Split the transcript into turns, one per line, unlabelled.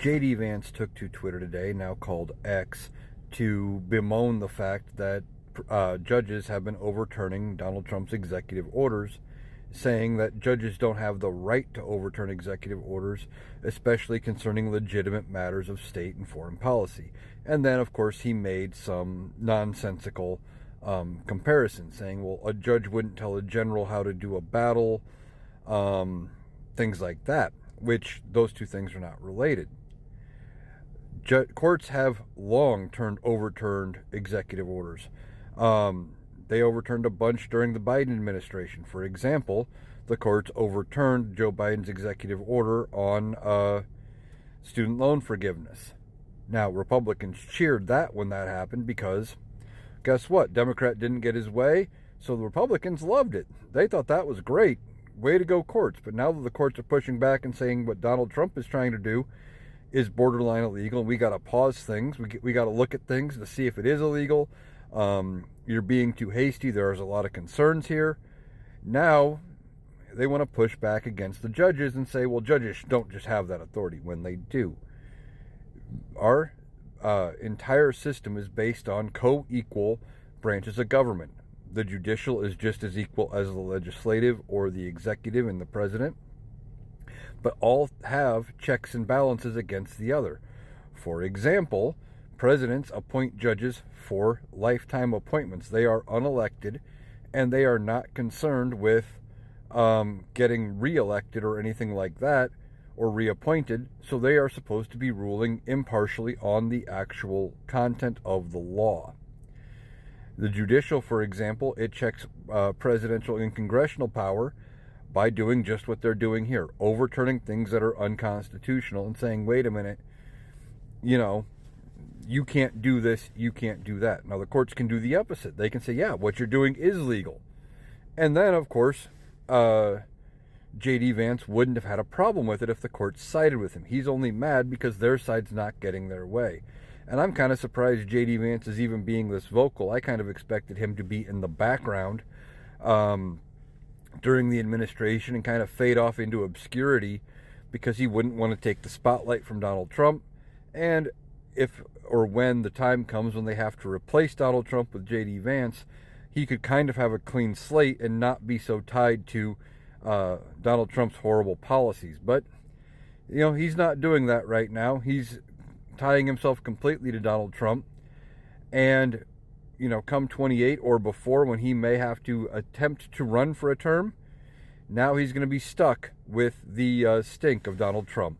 J.D. Vance took to Twitter today, now called X, to bemoan the fact that judges have been overturning Donald Trump's executive orders, saying that judges don't have the right to overturn executive orders, especially concerning legitimate matters of state and foreign policy. And then, of course, he made some nonsensical comparison, saying, well, a judge wouldn't tell a general how to do a battle, things like that, which those two things are not related. Courts have long overturned executive orders. They overturned a bunch during the Biden administration. For example, the courts overturned Joe Biden's executive order on student loan forgiveness. Now, Republicans cheered that when that happened because, guess what? Democrat didn't get his way, so the Republicans loved it. They thought that was great. Way to go, courts. But now that the courts are pushing back and saying what Donald Trump is trying to do is borderline illegal, and we got to pause things. We got to look at things to see if it is illegal. You're being too hasty. There's a lot of concerns here. Now, they want to push back against the judges and say, well, judges don't just have that authority, when they do. Our entire system is based on co-equal branches of government. The judicial is just as equal as the legislative or the executive and the president, but all have checks and balances against the other. For example, presidents appoint judges for lifetime appointments. They are unelected, and they are not concerned with getting reelected or anything like that, or reappointed, so they are supposed to be ruling impartially on the actual content of the law. The judicial, for example, it checks presidential and congressional power by doing just what they're doing here, overturning things that are unconstitutional and saying, wait a minute, you can't do this, you can't do that. Now, the courts can do the opposite. They can say, yeah, what you're doing is legal. And then, of course, J.D. Vance wouldn't have had a problem with it if the court sided with him. He's only mad because their side's not getting their way. And I'm kind of surprised J.D. Vance is even being this vocal. I kind of expected him to be in the background during the administration and kind of fade off into obscurity because he wouldn't want to take the spotlight from Donald Trump. And if or when the time comes when they have to replace Donald Trump with J.D. Vance, he could kind of have a clean slate and not be so tied to Donald Trump's horrible policies. But, he's not doing that right now. He's tying himself completely to Donald Trump. And, come 28 or before, when he may have to attempt to run for a term, now he's going to be stuck with the stink of Donald Trump.